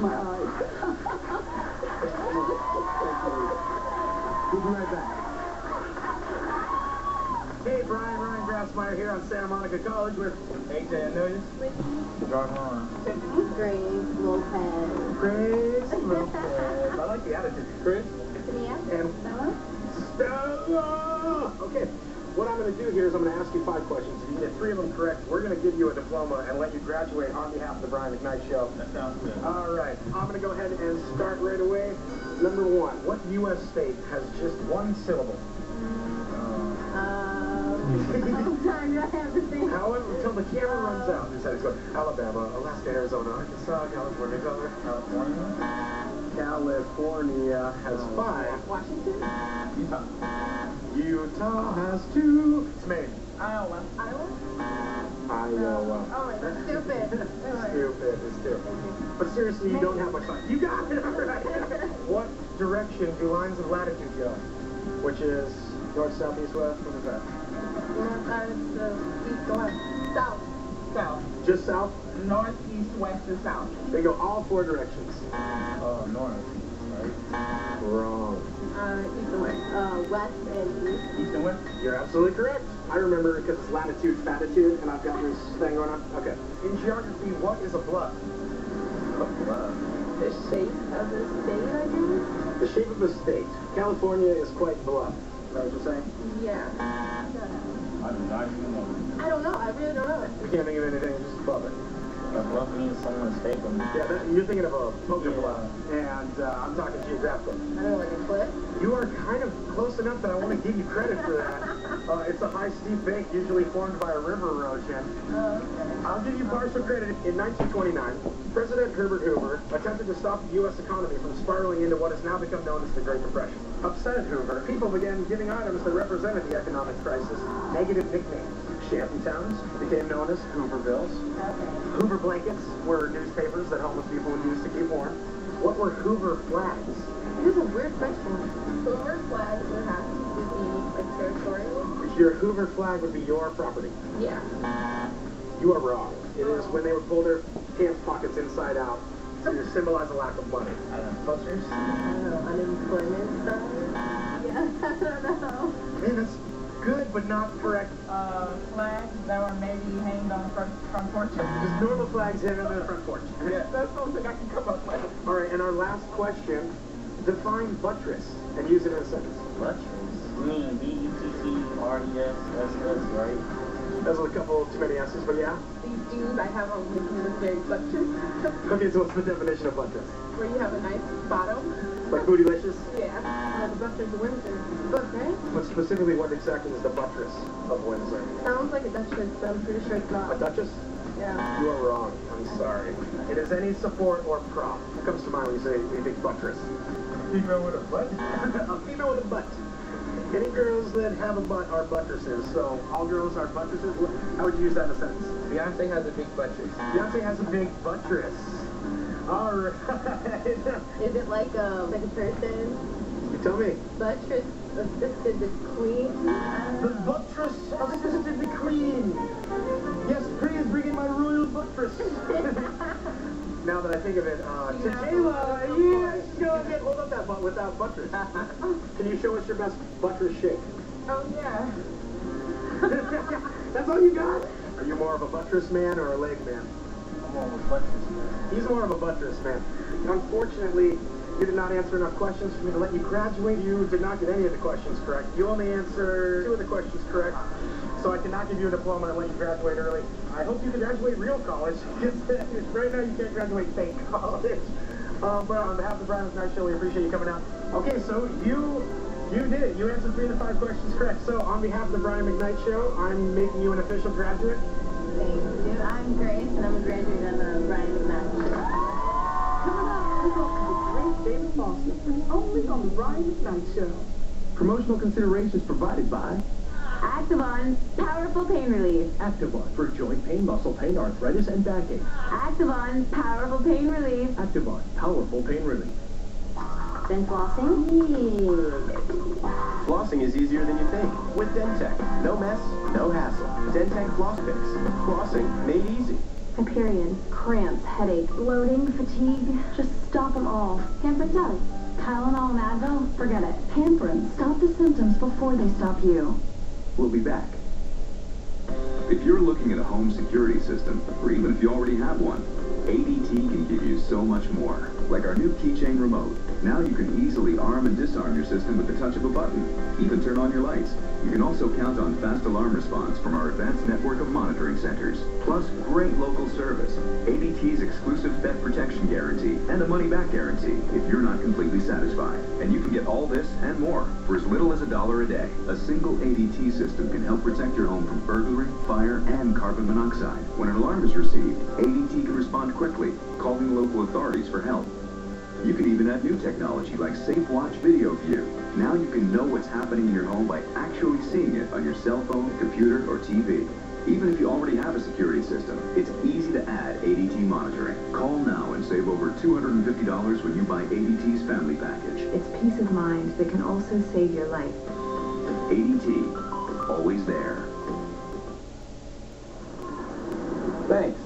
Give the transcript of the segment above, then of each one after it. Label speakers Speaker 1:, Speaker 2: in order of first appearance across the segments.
Speaker 1: my eyes. We'll be right back. Hey, Brian, Ryan Grassmeyer here on Santa Monica College with AJ Notice. John Ron.
Speaker 2: Grace Lopez.
Speaker 1: Grace Lopez. I like the attitude. Chris.
Speaker 2: Mia.
Speaker 1: And
Speaker 2: Stella.
Speaker 1: Stella! Okay, what I'm going to do here is I'm going to ask you 5 questions. If you get 3 of them correct, we're going to give you a diploma and let you graduate on behalf of the Brian McKnight Show.
Speaker 3: That sounds good.
Speaker 1: All right, I'm going to go ahead and start right away. Number 1, what U.S. state has just 1 syllable?
Speaker 2: I'm sorry, I have to think.
Speaker 1: However, until the camera runs out, you said it's going Alabama, Alaska, Arizona, Arkansas, California, California has 5.
Speaker 2: Washington.
Speaker 1: Utah has 2. It's Maine.
Speaker 2: Iowa.
Speaker 1: Iowa.
Speaker 2: Oh, wait, that's stupid.
Speaker 1: Stupid is stupid. But seriously, you don't have much time. You got it, all right. What direction do lines of latitude go? Which is north, south, east, west? What is that?
Speaker 2: North side of the east, go ahead. South.
Speaker 4: South.
Speaker 1: Just south?
Speaker 4: North, east, west, and south.
Speaker 1: They go all 4 directions.
Speaker 3: North, right?
Speaker 1: Wrong.
Speaker 2: East and west. West and east.
Speaker 3: East and west?
Speaker 1: You're absolutely correct. I remember because it's latitude, fatitude, and I've got this thing going on. Okay. In geography, what is a bluff?
Speaker 3: A bluff.
Speaker 2: The shape of the state, I guess?
Speaker 1: The shape of a state. California is quite bluff. Is that what you're saying?
Speaker 2: Yeah.
Speaker 3: I do not even know.
Speaker 2: I don't know. I really don't know.
Speaker 1: You can't think of anything just above it.
Speaker 3: A bluff means someone's fake them.
Speaker 1: Yeah, you're thinking of a poker bluff, and I'm talking geographical.
Speaker 2: I don't know, like a cliff.
Speaker 1: You are kind of close enough that I want to give you credit for that. It's a high, steep bank usually formed by a river erosion.
Speaker 2: Oh, okay.
Speaker 1: I'll give you partial credit. In 1929, President Herbert Hoover attempted to stop the U.S. economy from spiraling into what has now become known as the Great Depression. Upset at Hoover, people began giving items that represented the economic crisis negative nicknames. Shantytowns became known as Hoovervilles.
Speaker 2: Okay.
Speaker 1: Hoover blankets were newspapers that homeless people would use to keep warm. What were Hoover flags?
Speaker 2: This is a weird question. Hoover flag would have to be like territorial.
Speaker 1: Your Hoover flag would be your property.
Speaker 2: Yeah.
Speaker 1: You are wrong. It is when they would pull their pants pockets inside out to symbolize a lack of money.
Speaker 3: Posters?
Speaker 2: I don't know. Unemployment stuff. Yeah. I don't know.
Speaker 1: Man, that's good, but not correct.
Speaker 4: Flags that were maybe hanged on the front porch.
Speaker 1: Just normal flags hanging on the front porch.
Speaker 4: Yeah, that's the only thing I can come up with.
Speaker 1: All right, and our last question. Define buttress and use it in a sentence.
Speaker 3: Buttress? You mean B-U-T-T-R-E-S-S-S, right?
Speaker 1: That's a couple too many S's, but yeah.
Speaker 2: These dudes I have on with very buttress.
Speaker 1: Okay, so what's the definition of buttress?
Speaker 2: Where you have a nice bottom.
Speaker 1: Like bootylicious?
Speaker 2: Yeah. The buttress of Windsor. But, right?
Speaker 1: But specifically, what exactly is the buttress of Windsor?
Speaker 2: Sounds like a Duchess, but I'm pretty sure it's
Speaker 1: A
Speaker 2: not.
Speaker 1: duchess?
Speaker 2: Yeah.
Speaker 1: You are wrong. I'm sorry. It is any support or prop. What comes to mind when you say a big buttress?
Speaker 3: Female with a butt?
Speaker 1: A female with a butt. Any girls that have a butt are buttresses, so all girls are buttresses. How would you use that in a sentence?
Speaker 3: Beyonce has a big buttress.
Speaker 1: Beyonce has a big buttress. All right.
Speaker 2: Is it like a person?
Speaker 1: You tell me.
Speaker 2: Buttress assisted the queen?
Speaker 1: The buttress assisted the queen. Yes, please bring in my royal buttress. Now that I think of it, Tequila, yes, go ahead, hold up that butt without buttress. Can you show us your best buttress shake?
Speaker 4: Oh, yeah.
Speaker 1: That's all you got? Are you more of a buttress man or a leg man?
Speaker 3: I'm more of a buttress man.
Speaker 1: He's more of a buttress man. Unfortunately, you did not answer enough questions for me to let you graduate. You did not get any of the questions correct. You only answered 2 of the questions correct. So I cannot give you a diploma and let you graduate early. I hope you can graduate real college. Right now you can't graduate fake college. But on behalf of the Brian McKnight Show, we appreciate you coming out. Okay, so you did it. You answered 3 of the 5 questions correct. So on behalf of the Brian McKnight Show, I'm making you an official graduate.
Speaker 2: Thank you. I'm Grace, and I'm a graduate on the Brian McKnight Show.
Speaker 5: Coming up, we're going to the great David Foster, only on the Brian McKnight Show.
Speaker 6: Promotional considerations provided by
Speaker 7: Activon's Powerful Pain Relief.
Speaker 6: Activon for joint pain, muscle pain, arthritis, and backache.
Speaker 7: Activon's Powerful Pain Relief.
Speaker 6: Activon, powerful pain relief.
Speaker 7: Been flossing?
Speaker 6: Flossing is easier than you think. With Dentec, no mess, no hassle. Dentec Floss Picks. Flossing made easy.
Speaker 7: A period, cramps, headache, bloating, fatigue. Just stop them all. Pamprin does. Tylenol and Advil, forget it. Pamprin, stop the symptoms before they stop you.
Speaker 6: We'll be back.
Speaker 8: If you're looking at a home security system, or even if you already have one, ADT can give you so much more. Like our new keychain remote. Now you can easily arm and disarm your system with the touch of a button. Even turn on your lights. You can also count on fast alarm response from our advanced network of monitoring centers. Plus, great local service, ADT's exclusive theft protection guarantee, and a money-back guarantee if you're not completely satisfied. And you can get all this and more for as little as $1 a day. A single ADT system can help protect your home from burglary, fire, and carbon monoxide. When an alarm is received, ADT can respond quickly, calling local authorities for help. You can even add new technology like Safe Watch Video View. Now you can know what's happening in your home by actually seeing it on your cell phone, computer, or TV. Even if you already have a security system, it's easy to add ADT monitoring. Call now and save over $250 when you buy ADT's family package.
Speaker 7: It's peace of mind that can also save your life.
Speaker 8: ADT, always there.
Speaker 3: Thanks.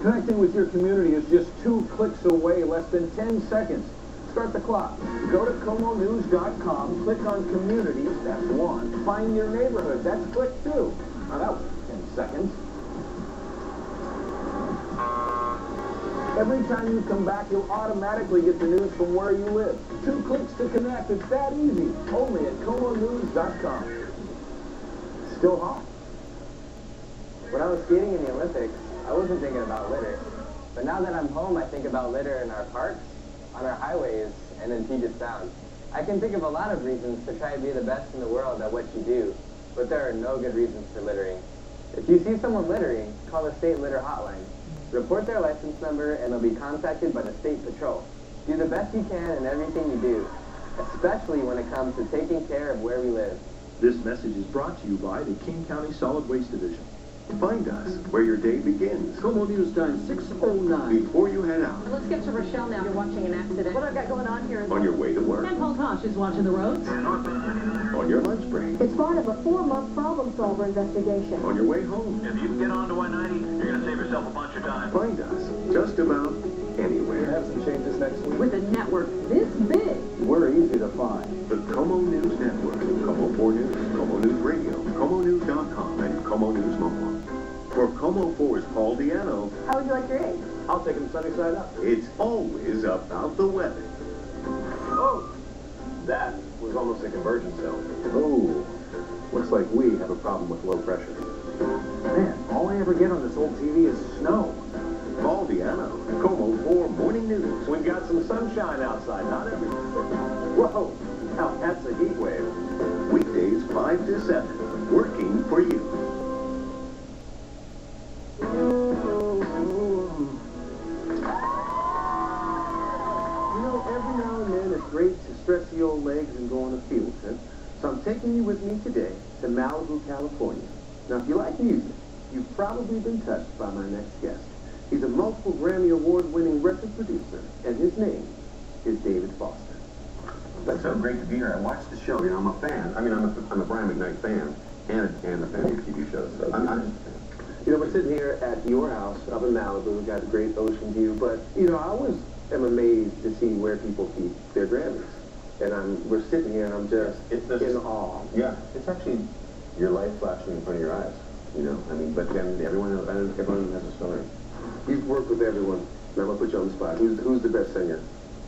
Speaker 3: Connecting with your community is just 2 clicks away, less than 10 seconds. Start the clock. Go to ComoNews.com, click on Communities, that's 1. Find your neighborhood, that's click 2. Now that was 10 seconds. Every time you come back, you'll automatically get the news from where you live. 2 clicks to connect, it's that easy. Only at ComoNews.com. Still hot.
Speaker 9: When I was skating in the Olympics, I wasn't thinking about litter. But now that I'm home, I think about litter in our parks, on our highways, and in Puget Sound. I can think of a lot of reasons to try to be the best in the world at what you do, but there are no good reasons for littering. If you see someone littering, call the state litter hotline. Report their license number, and they'll be contacted by the state patrol. Do the best you can in everything you do, especially when it comes to taking care of where we live.
Speaker 6: This message is brought to you by the King County Solid Waste Division. Find us where your day begins. Como News Time 6:09. Before you head out.
Speaker 2: Let's get to Rochelle now. You're watching an accident. What I've got going on here is...
Speaker 6: On your way to work.
Speaker 4: And Paul Tosh is watching the roads.
Speaker 6: On your lunch break.
Speaker 2: It's part of a 4-month problem solver investigation.
Speaker 6: On your way home.
Speaker 10: If you can get onto 190, you're going to save yourself a bunch of time.
Speaker 6: Find us just about anywhere.
Speaker 3: Have some changes next week.
Speaker 5: With a network this big.
Speaker 3: We're easy to find.
Speaker 6: The Como News Network, Como 4 News, Como News Radio, ComoNews.com, and Como News Mobile. For Como 4's Paul Diano,
Speaker 2: How would you like your eggs?
Speaker 3: I'll take them sunny side up.
Speaker 6: it's always about the weather.
Speaker 3: Oh, that was almost a conversion zone.
Speaker 6: Oh, looks like we have a problem with low pressure. Man, all I ever get on this old TV is snow. Paul Diano, Como 4 Morning News.
Speaker 3: We've got some sunshine outside, not everywhere.
Speaker 6: Whoa, now that's a heat wave. Weekdays 5 to 7, working for you. Every now and then it's great to stretch the old legs and go on a field trip. So I'm taking you with me today to Malibu, California. Now, if you like music, you've probably been touched by my next guest. He's a multiple Grammy Award-winning record producer, and his name is David Foster. That's so great to be here. I watched the show. You know, I'm a fan. I mean, I'm a Brian McKnight fan and a fan of the TV shows. So I'm just a fan. You know, we're sitting here at your house up in Malibu. We've got a great ocean view, but, you know, I always am amazed to see where people keep their Grammys. And we're sitting here and I'm just in awe.
Speaker 11: Yeah, it's actually your life flashing in front of your eyes, you know. I mean, but then everyone has a story.
Speaker 6: You've worked with everyone. Now I'm going to put you on the spot. Who's the best singer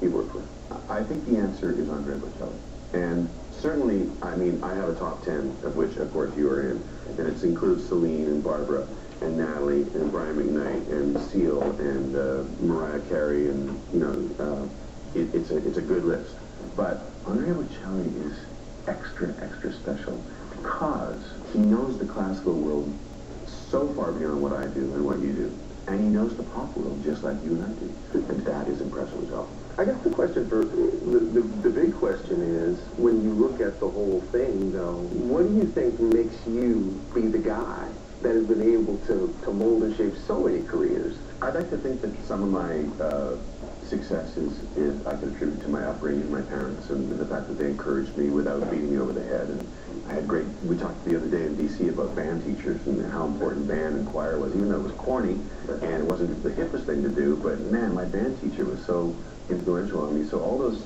Speaker 6: you've worked with?
Speaker 11: I think the answer is Andre Bocelli. And certainly, I mean, I have a top 10, of which, of course, you are in. And it includes Celine and Barbara and Natalie and Brian McKnight and Seal and Mariah Carey and, you know, it's a good list. But Andre Bocelli is extra special because he knows the classical world so far beyond what I do and what you do. And he knows the pop world just like you and I do. And that is impressive as well.
Speaker 6: I guess the question for the big question is, when you look at the whole thing, though, what do you think makes you be the guy that has been able to mold and shape so many careers?
Speaker 11: I'd like to think that some of my successes is I can attribute to my upbringing, my parents, and the fact that they encouraged me without beating me over the head. And We talked the other day in D.C. about band teachers and how important band and choir was, even though it was corny and it wasn't the hippest thing to do, but man, my band teacher was so influential on me. So all those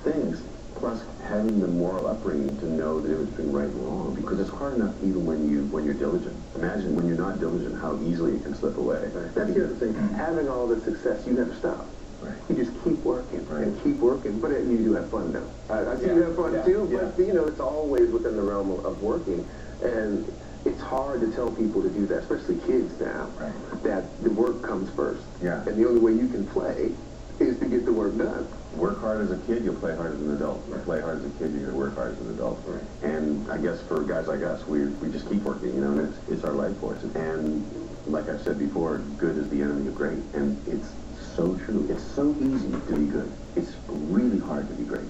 Speaker 11: things, plus having the moral upbringing to know the difference between right and wrong, because it's hard enough even when you're diligent. Imagine when you're not diligent, how easily it can slip away.
Speaker 6: That's the other thing. Having all the success, you never stop.
Speaker 11: Right.
Speaker 6: You just keep working and keep working, but you do have fun now. I see you have fun too, but you know, it's always within the realm of working, and it's hard to tell people to do that, especially kids now, that the work comes first.
Speaker 11: Yeah.
Speaker 6: And the only way you can play is to get the work done.
Speaker 11: Work hard as a kid, you'll play hard as an adult. You play hard as a kid, you're going to work hard as an adult. And I guess for guys like us, we just keep working, you know, and it's our life force. And like I said before, good is the enemy of great. And it's so true. It's so easy to be good. It's really hard to be great.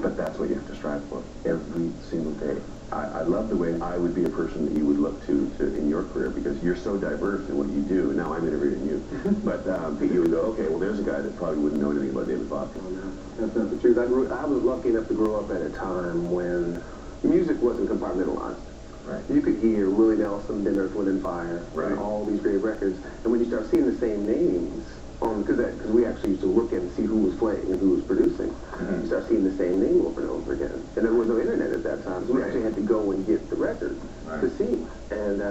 Speaker 11: But that's what you have to strive for every single day. I love the way I would be a person that you would look to in your career, because you're so diverse in what you do. Now I'm interviewing you. But you would go, okay, well, there's a guy that probably wouldn't know anything about David Foster.
Speaker 6: That's not the truth. I was lucky enough to grow up at a time when music wasn't compartmentalized.
Speaker 11: Right.
Speaker 6: You could hear Willie Nelson, then Earth, Wind and Fire, and all these great records. And when you start seeing the same names, because we actually used to look and see who was playing and who was producing, you start seeing the same name over and over again. And there was no internet at that time, so we actually had to go and get the records to see. And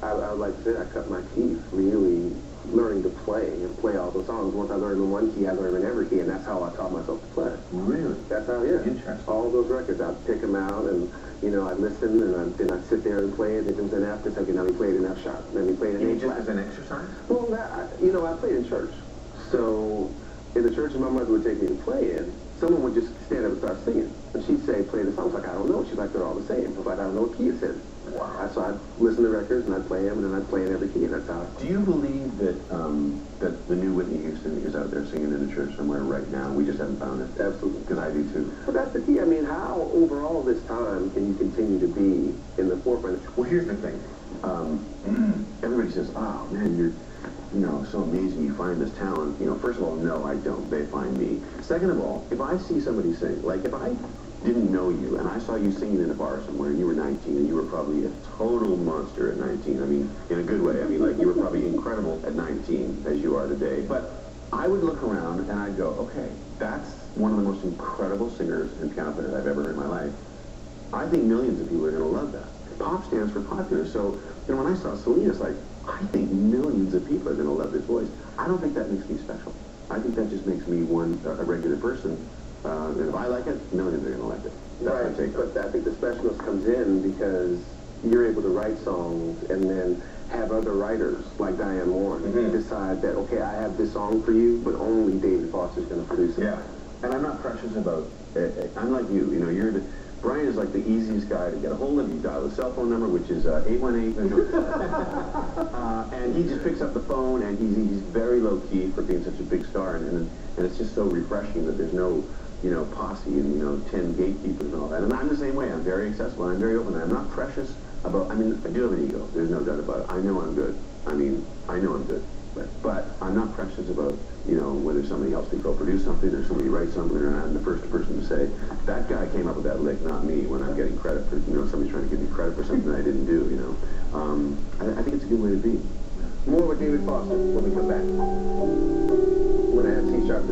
Speaker 6: I would like to say I cut my teeth really learning to play and play all those songs. Once I learned in one key, I learned in every key, and that's how I taught myself to play.
Speaker 11: Really?
Speaker 6: That's how,
Speaker 11: Interesting.
Speaker 6: all those records, I'd pick them out, and you know, I'd listen, and then I'd sit there and play it. If it was an F, it's like, now we played an F sharp, then we played an A flat.
Speaker 11: Just as an exercise?
Speaker 6: Well, I played in church. So in the church my mother would take me to play in, someone would just stand up and start singing. And she'd say, play the song. I was like, I don't know. She's like, they're all the same. I was like, I don't know what key it's in. Wow. So I'd listen to records, and I'd play them, and then I'd play in every key, and that's how.
Speaker 11: Do you believe that that the new Whitney Houston is out there singing in the church somewhere right now? We just haven't found it.
Speaker 6: Absolutely.
Speaker 11: Because I do too.
Speaker 6: Well, that's the key. I mean, how over all this time can you continue to be in the forefront?
Speaker 11: Well, here's the thing. Everybody says, oh, man, you're so amazing you find this talent. You know, first of all, no, I don't. They find me. Second of all, if I see somebody sing, like if I didn't know you and I saw you singing in a bar somewhere and you were 19 and you were probably a total monster at 19, I mean, in a good way. I mean, like you were probably incredible at 19 as you are today. But I would look around and I'd go, okay, that's one of the most incredible singers and piano players I've ever heard in my life. I think millions of people are going to love that. Pop stands for popular, so when I saw Celine, it's like, I think millions of people are going to love this voice. I don't think that makes me special. I think that just makes me a regular person. And if I like it, millions are going to like it. That's my take.
Speaker 6: But I think the specialist comes in because you're able to write songs and then have other writers like Diane Warren decide that, okay, I have this song for you, but only David Foster's going to produce it.
Speaker 11: Yeah. And I'm not precious about I'm like you. You know, Brian is like the easiest guy to get a hold of. You dial his cell phone number, which is 818. And he just picks up the phone, and he's very low key for being such a big star. And it's just so refreshing that there's no posse and 10 gatekeepers and all that. And I'm the same way. I'm very accessible. I'm very open. I'm not precious about. I mean, I do have an ego. There's no doubt about it. I know I'm good. I mean, I know I'm good. But I'm not precious about, whether somebody else can go-produce something or somebody writes something, or I'm the first person to say, that guy came up with that lick, not me, when I'm getting credit for, somebody's trying to give me credit for something I didn't do, I think it's a good way to be.
Speaker 6: More with David Foster when we come back. When I have C-sharp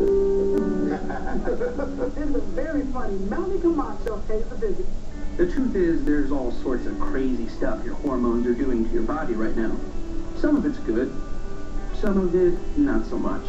Speaker 5: Then the very funny Melanie Camacho pays a visit.
Speaker 12: The truth is, there's all sorts of crazy stuff your hormones are doing to your body right now. Some of it's good, some of it not so much.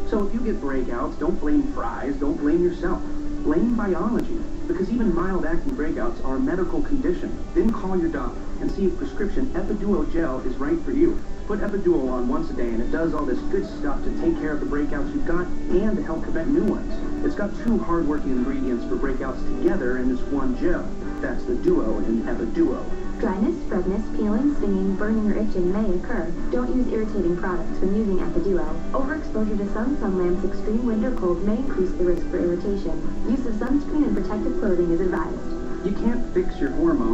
Speaker 12: So if you get breakouts, don't blame fries, don't blame yourself. Blame biology, because even mild-acting breakouts are a medical condition. Then call your doctor and see if prescription Epiduo gel is right for you. Put Epiduo on once a day, and it does all this good stuff to take care of the breakouts you've got and to help prevent new ones. It's got two hard-working ingredients for breakouts together in this one gel. That's the duo in Epiduo.
Speaker 7: Dryness, redness, peeling, stinging, burning, or itching may occur. Don't use irritating products when using Epiduo. Overexposure to sun lamps, extreme wind, or cold may increase the risk for irritation. Use of sunscreen and protective clothing is advised.
Speaker 12: You can't fix your hormones.